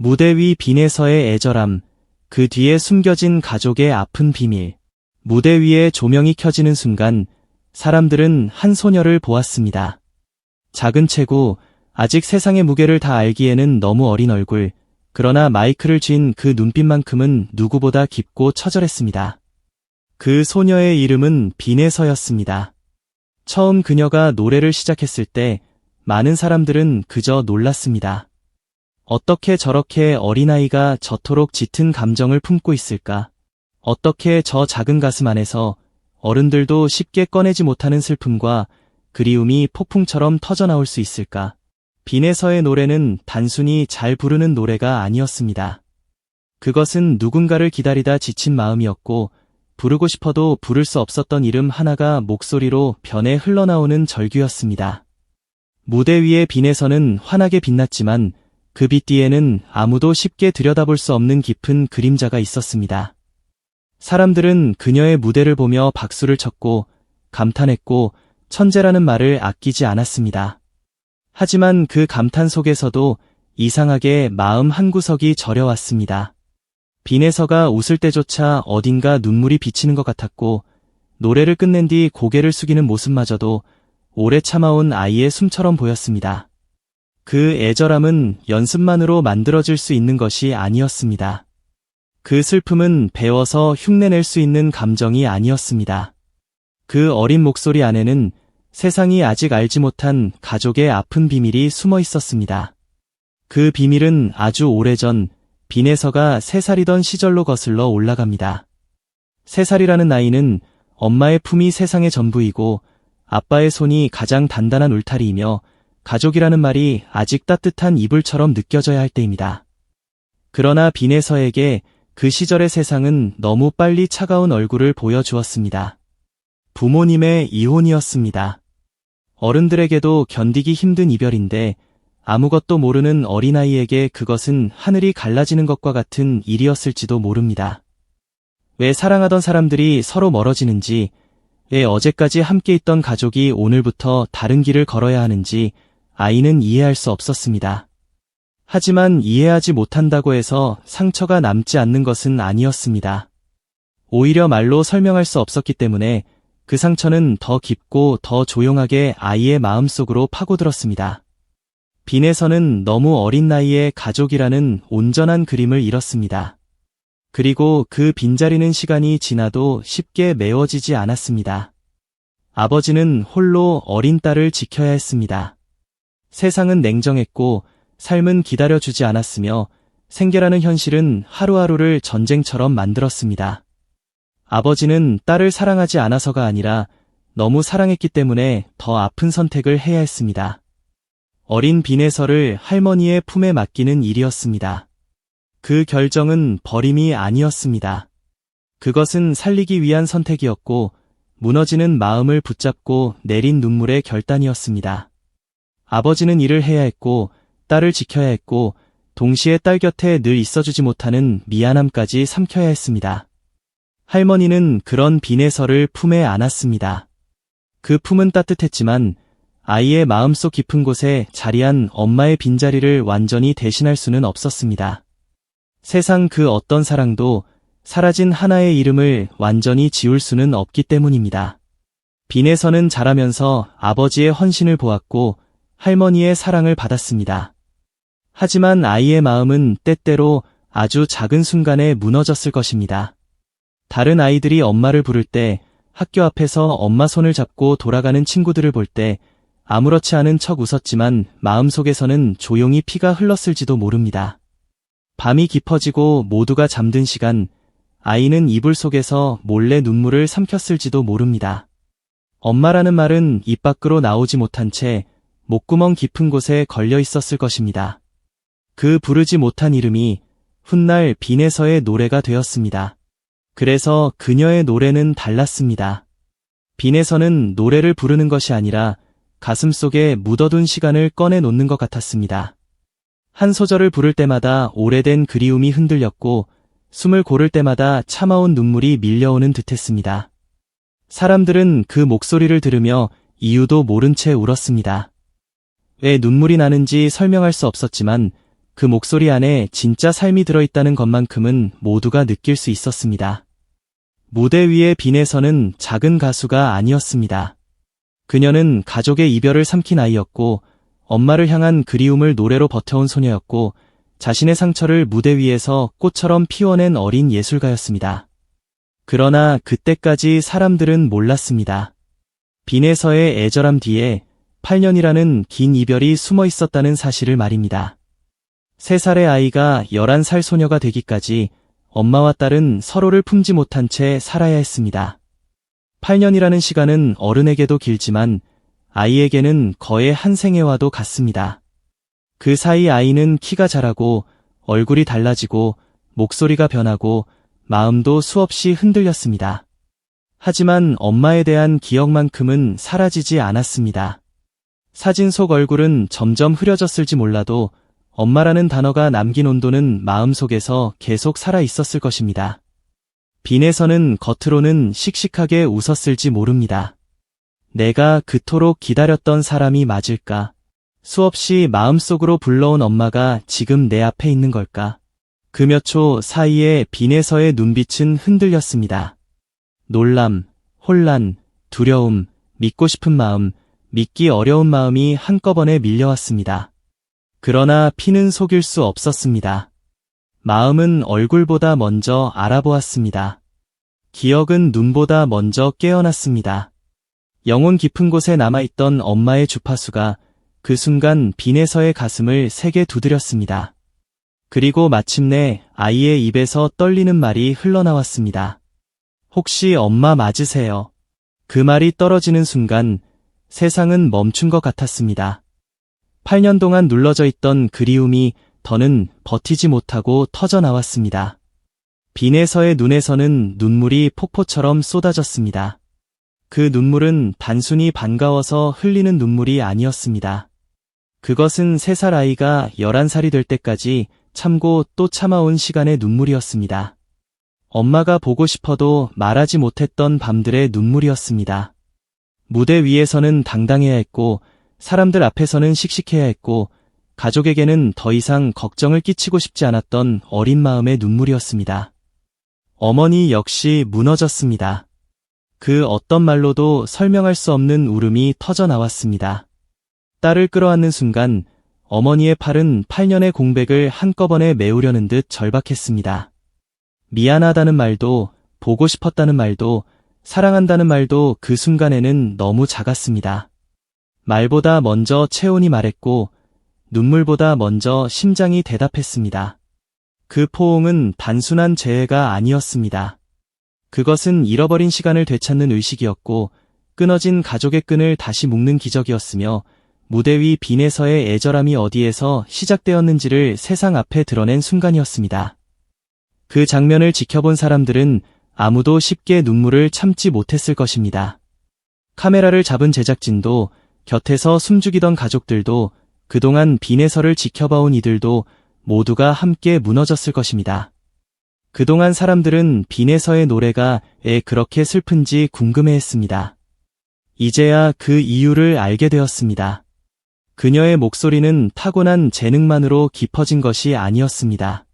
무대 위 빈에서의 애절함, 그 뒤에 숨겨진 가족의 아픈 비밀. 무대 위에 조명이 켜지는 순간 사람들은 한 소녀를 보았습니다. 작은 체구, 아직 세상의 무게를 다 알기에는 너무 어린 얼굴, 그러나 마이크를 쥔 그 눈빛만큼은 누구보다 깊고 처절했습니다. 그 소녀의 이름은 빈에서였습니다. 처음 그녀가 노래를 시작했을 때 많은 사람들은 그저 놀랐습니다. 어떻게 저렇게 어린아이가 저토록 짙은 감정을 품고 있을까? 어떻게 저 작은 가슴 안에서 어른들도 쉽게 꺼내지 못하는 슬픔과 그리움이 폭풍처럼 터져나올 수 있을까? 빈에서의 노래는 단순히 잘 부르는 노래가 아니었습니다. 그것은 누군가를 기다리다 지친 마음이었고, 부르고 싶어도 부를 수 없었던 이름 하나가 목소리로 변해 흘러나오는 절규였습니다. 무대 위의 빈에서는 환하게 빛났지만 그 빛 뒤에는 아무도 쉽게 들여다볼 수 없는 깊은 그림자가 있었습니다. 사람들은 그녀의 무대를 보며 박수를 쳤고 감탄했고 천재라는 말을 아끼지 않았습니다. 하지만 그 감탄 속에서도 이상하게 마음 한구석이 저려왔습니다. 빈에서가 웃을 때조차 어딘가 눈물이 비치는 것 같았고, 노래를 끝낸 뒤 고개를 숙이는 모습마저도 오래 참아온 아이의 숨처럼 보였습니다. 그 애절함은 연습만으로 만들어질 수 있는 것이 아니었습니다. 그 슬픔은 배워서 흉내낼 수 있는 감정이 아니었습니다. 그 어린 목소리 안에는 세상이 아직 알지 못한 가족의 아픈 비밀이 숨어 있었습니다. 그 비밀은 아주 오래전 빈에서가 3살이던 시절로 거슬러 올라갑니다. 3살이라는 나이는 엄마의 품이 세상의 전부이고 아빠의 손이 가장 단단한 울타리이며 가족이라는 말이 아직 따뜻한 이불처럼 느껴져야 할 때입니다. 그러나 빈에서에게 그 시절의 세상은 너무 빨리 차가운 얼굴을 보여주었습니다. 부모님의 이혼이었습니다. 어른들에게도 견디기 힘든 이별인데 아무것도 모르는 어린아이에게 그것은 하늘이 갈라지는 것과 같은 일이었을지도 모릅니다. 왜 사랑하던 사람들이 서로 멀어지는지, 왜 어제까지 함께 있던 가족이 오늘부터 다른 길을 걸어야 하는지 아이는 이해할 수 없었습니다. 하지만 이해하지 못한다고 해서 상처가 남지 않는 것은 아니었습니다. 오히려 말로 설명할 수 없었기 때문에 그 상처는 더 깊고 더 조용하게 아이의 마음속으로 파고들었습니다. 빈에서는 너무 어린 나이에 가족이라는 온전한 그림을 잃었습니다. 그리고 그 빈자리는 시간이 지나도 쉽게 메워지지 않았습니다. 아버지는 홀로 어린 딸을 지켜야 했습니다. 세상은 냉정했고 삶은 기다려주지 않았으며 생계라는 현실은 하루하루를 전쟁처럼 만들었습니다. 아버지는 딸을 사랑하지 않아서가 아니라 너무 사랑했기 때문에 더 아픈 선택을 해야 했습니다. 어린 빈에서를 할머니의 품에 맡기는 일이었습니다. 그 결정은 버림이 아니었습니다. 그것은 살리기 위한 선택이었고 무너지는 마음을 붙잡고 내린 눈물의 결단이었습니다. 아버지는 일을 해야 했고 딸을 지켜야 했고 동시에 딸 곁에 늘 있어주지 못하는 미안함까지 삼켜야 했습니다. 할머니는 그런 빈에서를 품에 안았습니다. 그 품은 따뜻했지만 아이의 마음속 깊은 곳에 자리한 엄마의 빈자리를 완전히 대신할 수는 없었습니다. 세상 그 어떤 사랑도 사라진 하나의 이름을 완전히 지울 수는 없기 때문입니다. 빈에서는 자라면서 아버지의 헌신을 보았고 할머니의 사랑을 받았습니다. 하지만 아이의 마음은 때때로 아주 작은 순간에 무너졌을 것입니다. 다른 아이들이 엄마를 부를 때, 학교 앞에서 엄마 손을 잡고 돌아가는 친구들을 볼 때 아무렇지 않은 척 웃었지만 마음속에서는 조용히 피가 흘렀을지도 모릅니다. 밤이 깊어지고 모두가 잠든 시간, 아이는 이불 속에서 몰래 눈물을 삼켰을지도 모릅니다. 엄마라는 말은 입 밖으로 나오지 못한 채 목구멍 깊은 곳에 걸려 있었을 것입니다. 그 부르지 못한 이름이 훗날 빈에서의 노래가 되었습니다. 그래서 그녀의 노래는 달랐습니다. 빈에서는 노래를 부르는 것이 아니라 가슴속에 묻어둔 시간을 꺼내놓는 것 같았습니다. 한 소절을 부를 때마다 오래된 그리움이 흔들렸고 숨을 고를 때마다 참아온 눈물이 밀려오는 듯했습니다. 사람들은 그 목소리를 들으며 이유도 모른 채 울었습니다. 왜 눈물이 나는지 설명할 수 없었지만 그 목소리 안에 진짜 삶이 들어있다는 것만큼은 모두가 느낄 수 있었습니다. 무대 위의 빈에서는 작은 가수가 아니었습니다. 그녀는 가족의 이별을 삼킨 아이였고, 엄마를 향한 그리움을 노래로 버텨온 소녀였고, 자신의 상처를 무대 위에서 꽃처럼 피워낸 어린 예술가였습니다. 그러나 그때까지 사람들은 몰랐습니다. 빈에서의 애절함 뒤에 8년이라는 긴 이별이 숨어 있었다는 사실을 말입니다. 3살의 아이가 11살 소녀가 되기까지 엄마와 딸은 서로를 품지 못한 채 살아야 했습니다. 8년이라는 시간은 어른에게도 길지만 아이에게는 거의 한 생애와도 같습니다. 그 사이 아이는 키가 자라고 얼굴이 달라지고 목소리가 변하고 마음도 수없이 흔들렸습니다. 하지만 엄마에 대한 기억만큼은 사라지지 않았습니다. 사진 속 얼굴은 점점 흐려졌을지 몰라도 엄마라는 단어가 남긴 온도는 마음속에서 계속 살아 있었을 것입니다. 빈에서는 겉으로는 씩씩하게 웃었을지 모릅니다. 내가 그토록 기다렸던 사람이 맞을까? 수없이 마음속으로 불러온 엄마가 지금 내 앞에 있는 걸까? 그 몇 초 사이에 빈에서의 눈빛은 흔들렸습니다. 놀람, 혼란, 두려움, 믿고 싶은 마음, 믿기 어려운 마음이 한꺼번에 밀려왔습니다. 그러나 피는 속일 수 없었습니다. 마음은 얼굴보다 먼저 알아보았습니다. 기억은 눈보다 먼저 깨어났습니다. 영혼 깊은 곳에 남아있던 엄마의 주파수가 그 순간 빈에서의 가슴을 세게 두드렸습니다. 그리고 마침내 아이의 입에서 떨리는 말이 흘러나왔습니다. 혹시 엄마 맞으세요? 그 말이 떨어지는 순간 세상은 멈춘 것 같았습니다. 8년 동안 눌러져 있던 그리움이 더는 버티지 못하고 터져나왔습니다. 빈에서의 눈에서는 눈물이 폭포처럼 쏟아졌습니다. 그 눈물은 단순히 반가워서 흘리는 눈물이 아니었습니다. 그것은 3살 아이가 11살이 될 때까지 참고 또 참아온 시간의 눈물이었습니다. 엄마가 보고 싶어도 말하지 못했던 밤들의 눈물이었습니다. 무대 위에서는 당당해야 했고 사람들 앞에서는 씩씩해야 했고 가족에게는 더 이상 걱정을 끼치고 싶지 않았던 어린 마음의 눈물이었습니다. 어머니 역시 무너졌습니다. 그 어떤 말로도 설명할 수 없는 울음이 터져나왔습니다. 딸을 끌어안는 순간 어머니의 팔은 8년의 공백을 한꺼번에 메우려는 듯 절박했습니다. 미안하다는 말도, 보고 싶었다는 말도, 사랑한다는 말도 그 순간에는 너무 작았습니다. 말보다 먼저 체온이 말했고 눈물보다 먼저 심장이 대답했습니다. 그 포옹은 단순한 재해가 아니었습니다. 그것은 잃어버린 시간을 되찾는 의식이었고 끊어진 가족의 끈을 다시 묶는 기적이었으며 무대 위 빈에서의 애절함이 어디에서 시작되었는지를 세상 앞에 드러낸 순간이었습니다. 그 장면을 지켜본 사람들은 아무도 쉽게 눈물을 참지 못했을 것입니다. 카메라를 잡은 제작진도 곁에서 숨죽이던 가족들도 그동안 빈에서를 지켜봐온 이들도 모두가 함께 무너졌을 것입니다. 그동안 사람들은 빈에서의 노래가 왜 그렇게 슬픈지 궁금해했습니다. 이제야 그 이유를 알게 되었습니다. 그녀의 목소리는 타고난 재능만으로 깊어진 것이 아니었습니다.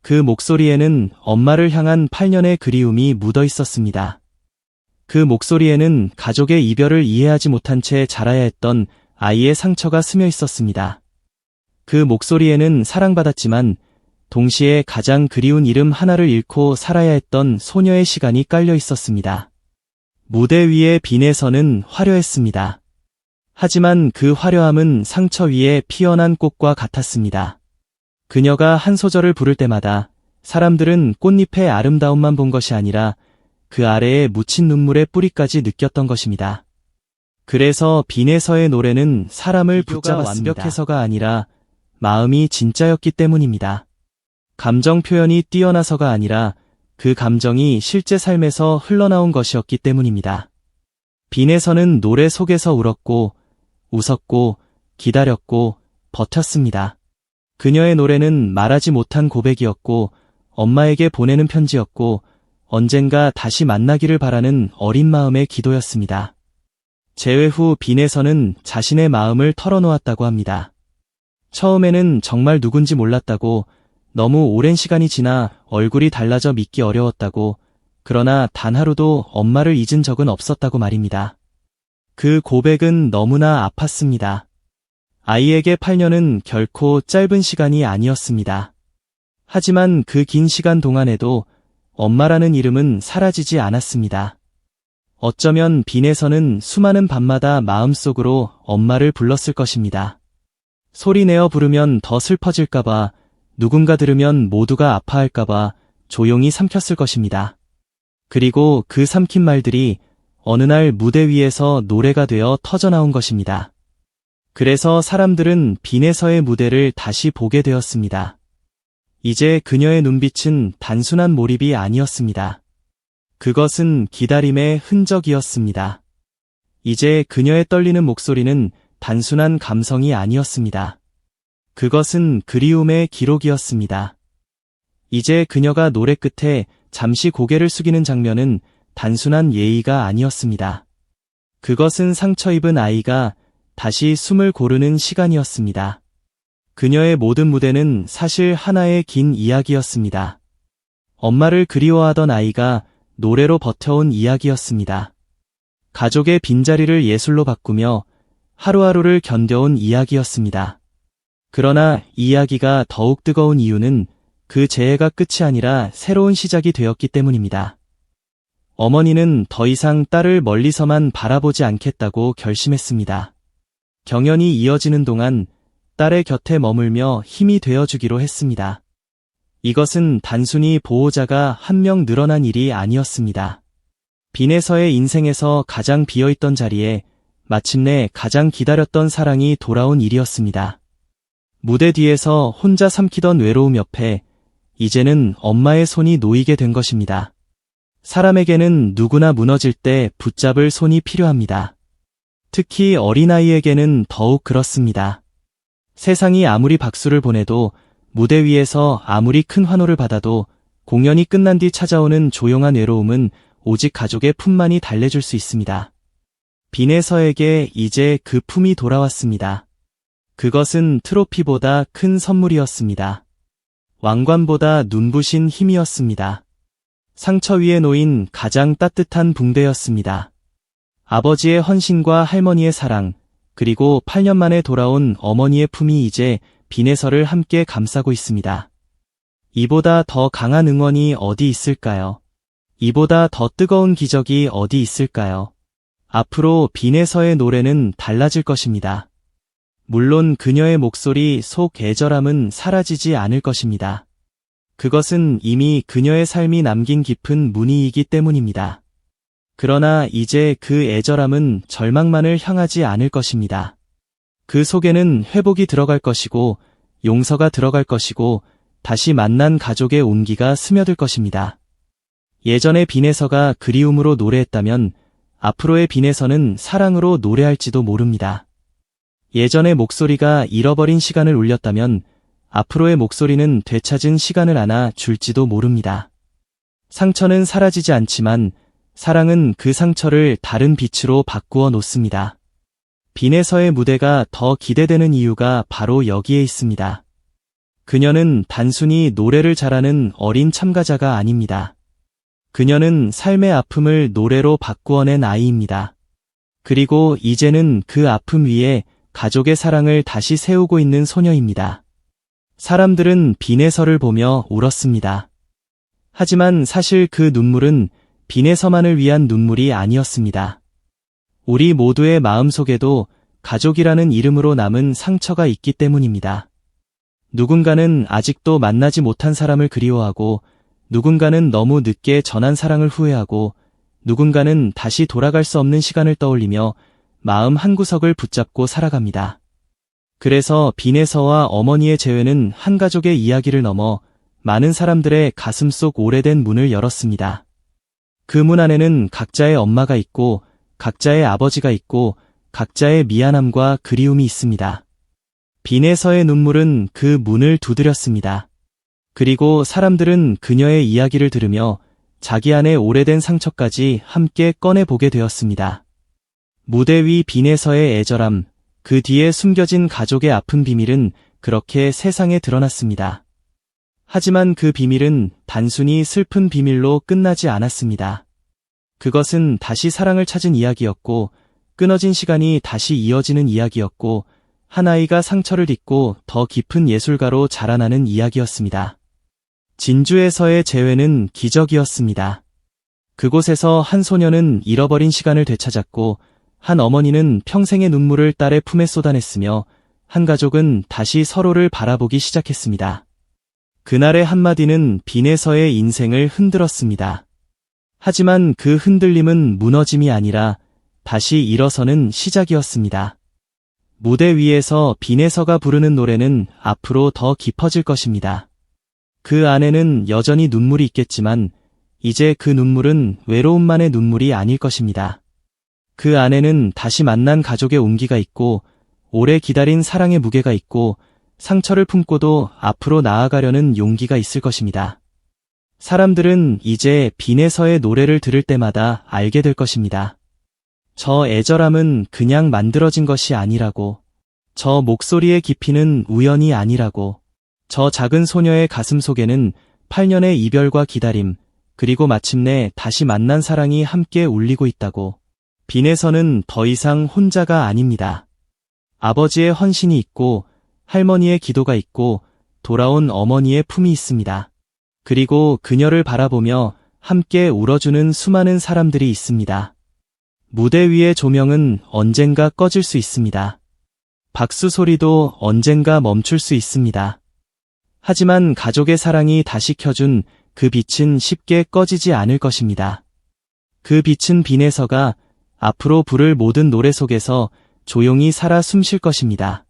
그 목소리에는 엄마를 향한 8년의 그리움이 묻어 있었습니다. 그 목소리에는 가족의 이별을 이해하지 못한 채 자라야 했던 아이의 상처가 스며 있었습니다. 그 목소리에는 사랑받았지만 동시에 가장 그리운 이름 하나를 잃고 살아야 했던 소녀의 시간이 깔려 있었습니다. 무대 위의 빈에서는 화려했습니다. 하지만 그 화려함은 상처 위에 피어난 꽃과 같았습니다. 그녀가 한 소절을 부를 때마다 사람들은 꽃잎의 아름다움만 본 것이 아니라 그 아래에 묻힌 눈물의 뿌리까지 느꼈던 것입니다. 그래서 빈에서의 노래는 사람을 붙잡았습니다. 완벽해서가 아니라 마음이 진짜였기 때문입니다. 감정 표현이 뛰어나서가 아니라 그 감정이 실제 삶에서 흘러나온 것이었기 때문입니다. 빈에서는 노래 속에서 울었고, 웃었고, 기다렸고, 버텼습니다. 그녀의 노래는 말하지 못한 고백이었고, 엄마에게 보내는 편지였고, 언젠가 다시 만나기를 바라는 어린 마음의 기도였습니다. 재회 후 빈에서는 자신의 마음을 털어놓았다고 합니다. 처음에는 정말 누군지 몰랐다고, 너무 오랜 시간이 지나 얼굴이 달라져 믿기 어려웠다고, 그러나 단 하루도 엄마를 잊은 적은 없었다고 말입니다. 그 고백은 너무나 아팠습니다. 아이에게 8년은 결코 짧은 시간이 아니었습니다. 하지만 그 긴 시간 동안에도 엄마라는 이름은 사라지지 않았습니다. 어쩌면 빈에서는 수많은 밤마다 마음속으로 엄마를 불렀을 것입니다. 소리내어 부르면 더 슬퍼질까봐, 누군가 들으면 모두가 아파할까봐 조용히 삼켰을 것입니다. 그리고 그 삼킨 말들이 어느 날 무대 위에서 노래가 되어 터져나온 것입니다. 그래서 사람들은 빈에서의 무대를 다시 보게 되었습니다. 이제 그녀의 눈빛은 단순한 몰입이 아니었습니다. 그것은 기다림의 흔적이었습니다. 이제 그녀의 떨리는 목소리는 단순한 감성이 아니었습니다. 그것은 그리움의 기록이었습니다. 이제 그녀가 노래 끝에 잠시 고개를 숙이는 장면은 단순한 예의가 아니었습니다. 그것은 상처 입은 아이가 다시 숨을 고르는 시간이었습니다. 그녀의 모든 무대는 사실 하나의 긴 이야기였습니다. 엄마를 그리워하던 아이가 노래로 버텨온 이야기였습니다. 가족의 빈자리를 예술로 바꾸며 하루하루를 견뎌온 이야기였습니다. 그러나 이 이야기가 더욱 뜨거운 이유는 그 재해가 끝이 아니라 새로운 시작이 되었기 때문입니다. 어머니는 더 이상 딸을 멀리서만 바라보지 않겠다고 결심했습니다. 경연이 이어지는 동안 딸의 곁에 머물며 힘이 되어주기로 했습니다. 이것은 단순히 보호자가 한 명 늘어난 일이 아니었습니다. 빈에서의 인생에서 가장 비어있던 자리에 마침내 가장 기다렸던 사랑이 돌아온 일이었습니다. 무대 뒤에서 혼자 삼키던 외로움 옆에 이제는 엄마의 손이 놓이게 된 것입니다. 사람에게는 누구나 무너질 때 붙잡을 손이 필요합니다. 특히 어린아이에게는 더욱 그렇습니다. 세상이 아무리 박수를 보내도, 무대 위에서 아무리 큰 환호를 받아도 공연이 끝난 뒤 찾아오는 조용한 외로움은 오직 가족의 품만이 달래줄 수 있습니다. 빈에서에게 이제 그 품이 돌아왔습니다. 그것은 트로피보다 큰 선물이었습니다. 왕관보다 눈부신 힘이었습니다. 상처 위에 놓인 가장 따뜻한 붕대였습니다. 아버지의 헌신과 할머니의 사랑, 그리고 8년 만에 돌아온 어머니의 품이 이제 빈에서를 함께 감싸고 있습니다. 이보다 더 강한 응원이 어디 있을까요? 이보다 더 뜨거운 기적이 어디 있을까요? 앞으로 빈에서의 노래는 달라질 것입니다. 물론 그녀의 목소리 속 애절함은 사라지지 않을 것입니다. 그것은 이미 그녀의 삶이 남긴 깊은 무늬이기 때문입니다. 그러나 이제 그 애절함은 절망만을 향하지 않을 것입니다. 그 속에는 회복이 들어갈 것이고, 용서가 들어갈 것이고, 다시 만난 가족의 온기가 스며들 것입니다. 예전의 빈에서가 그리움으로 노래했다면 앞으로의 빈에서는 사랑으로 노래할지도 모릅니다. 예전의 목소리가 잃어버린 시간을 울렸다면 앞으로의 목소리는 되찾은 시간을 안아 줄지도 모릅니다. 상처는 사라지지 않지만 사랑은 그 상처를 다른 빛으로 바꾸어 놓습니다. 빈에서의 무대가 더 기대되는 이유가 바로 여기에 있습니다. 그녀는 단순히 노래를 잘하는 어린 참가자가 아닙니다. 그녀는 삶의 아픔을 노래로 바꾸어낸 아이입니다. 그리고 이제는 그 아픔 위에 가족의 사랑을 다시 세우고 있는 소녀입니다. 사람들은 빈에서를 보며 울었습니다. 하지만 사실 그 눈물은 빈에서만을 위한 눈물이 아니었습니다. 우리 모두의 마음속에도 가족이라는 이름으로 남은 상처가 있기 때문입니다. 누군가는 아직도 만나지 못한 사람을 그리워하고, 누군가는 너무 늦게 전한 사랑을 후회하고, 누군가는 다시 돌아갈 수 없는 시간을 떠올리며 마음 한구석을 붙잡고 살아갑니다. 그래서 빈에서와 어머니의 재회는 한 가족의 이야기를 넘어 많은 사람들의 가슴 속 오래된 문을 열었습니다. 그 문 안에는 각자의 엄마가 있고, 각자의 아버지가 있고, 각자의 미안함과 그리움이 있습니다. 빈에서의 눈물은 그 문을 두드렸습니다. 그리고 사람들은 그녀의 이야기를 들으며 자기 안의 오래된 상처까지 함께 꺼내보게 되었습니다. 무대 위 빈에서의 애절함, 그 뒤에 숨겨진 가족의 아픈 비밀은 그렇게 세상에 드러났습니다. 하지만 그 비밀은 단순히 슬픈 비밀로 끝나지 않았습니다. 그것은 다시 사랑을 찾은 이야기였고, 끊어진 시간이 다시 이어지는 이야기였고, 한 아이가 상처를 딛고 더 깊은 예술가로 자라나는 이야기였습니다. 진주에서의 재회는 기적이었습니다. 그곳에서 한 소녀는 잃어버린 시간을 되찾았고, 한 어머니는 평생의 눈물을 딸의 품에 쏟아냈으며, 한 가족은 다시 서로를 바라보기 시작했습니다. 그날의 한마디는 빈에서의 인생을 흔들었습니다. 하지만 그 흔들림은 무너짐이 아니라 다시 일어서는 시작이었습니다. 무대 위에서 빈에서가 부르는 노래는 앞으로 더 깊어질 것입니다. 그 안에는 여전히 눈물이 있겠지만 이제 그 눈물은 외로움만의 눈물이 아닐 것입니다. 그 안에는 다시 만난 가족의 온기가 있고 오래 기다린 사랑의 무게가 있고 상처를 품고도 앞으로 나아가려는 용기가 있을 것입니다. 사람들은 이제 빈에서의 노래를 들을 때마다 알게 될 것입니다. 저 애절함은 그냥 만들어진 것이 아니라고, 저 목소리의 깊이는 우연이 아니라고, 저 작은 소녀의 가슴 속에는 8년의 이별과 기다림, 그리고 마침내 다시 만난 사랑이 함께 울리고 있다고. 빈에서는 더 이상 혼자가 아닙니다. 아버지의 헌신이 있고, 할머니의 기도가 있고, 돌아온 어머니의 품이 있습니다. 그리고 그녀를 바라보며 함께 울어주는 수많은 사람들이 있습니다. 무대 위의 조명은 언젠가 꺼질 수 있습니다. 박수 소리도 언젠가 멈출 수 있습니다. 하지만 가족의 사랑이 다시 켜준 그 빛은 쉽게 꺼지지 않을 것입니다. 그 빛은 빈에서가 앞으로 부를 모든 노래 속에서 조용히 살아 숨쉴 것입니다.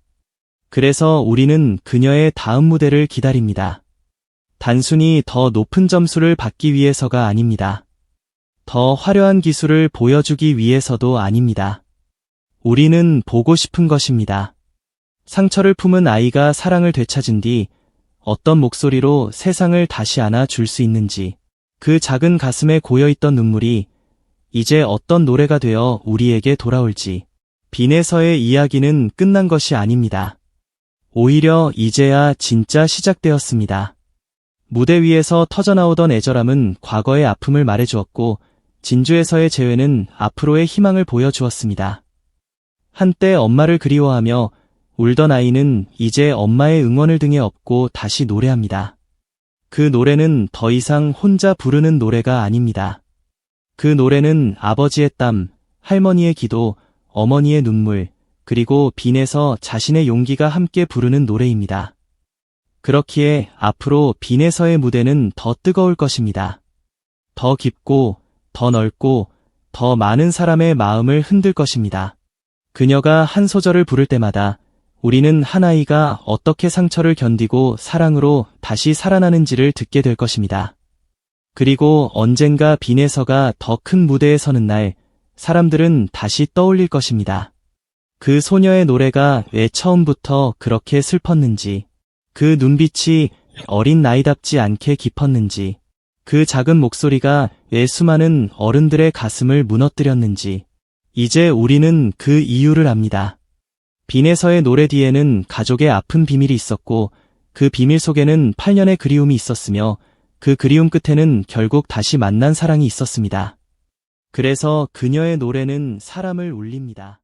그래서 우리는 그녀의 다음 무대를 기다립니다. 단순히 더 높은 점수를 받기 위해서가 아닙니다. 더 화려한 기술을 보여주기 위해서도 아닙니다. 우리는 보고 싶은 것입니다. 상처를 품은 아이가 사랑을 되찾은 뒤 어떤 목소리로 세상을 다시 안아줄 수 있는지, 그 작은 가슴에 고여있던 눈물이 이제 어떤 노래가 되어 우리에게 돌아올지. 빈에서의 이야기는 끝난 것이 아닙니다. 오히려 이제야 진짜 시작되었습니다. 무대 위에서 터져나오던 애절함은 과거의 아픔을 말해주었고, 진주에서의 재회는 앞으로의 희망을 보여주었습니다. 한때 엄마를 그리워하며 울던 아이는 이제 엄마의 응원을 등에 업고 다시 노래합니다. 그 노래는 더 이상 혼자 부르는 노래가 아닙니다. 그 노래는 아버지의 땀, 할머니의 기도, 어머니의 눈물, 그리고 빈에서 자신의 용기가 함께 부르는 노래입니다. 그렇기에 앞으로 빈에서의 무대는 더 뜨거울 것입니다. 더 깊고, 더 넓고, 더 많은 사람의 마음을 흔들 것입니다. 그녀가 한 소절을 부를 때마다 우리는 한 아이가 어떻게 상처를 견디고 사랑으로 다시 살아나는지를 듣게 될 것입니다. 그리고 언젠가 빈에서가 더 큰 무대에 서는 날, 사람들은 다시 떠올릴 것입니다. 그 소녀의 노래가 왜 처음부터 그렇게 슬펐는지, 그 눈빛이 어린 나이답지 않게 깊었는지, 그 작은 목소리가 왜 수많은 어른들의 가슴을 무너뜨렸는지, 이제 우리는 그 이유를 압니다. 빈에서의 노래 뒤에는 가족의 아픈 비밀이 있었고, 그 비밀 속에는 8년의 그리움이 있었으며, 그 그리움 끝에는 결국 다시 만난 사랑이 있었습니다. 그래서 그녀의 노래는 사람을 울립니다.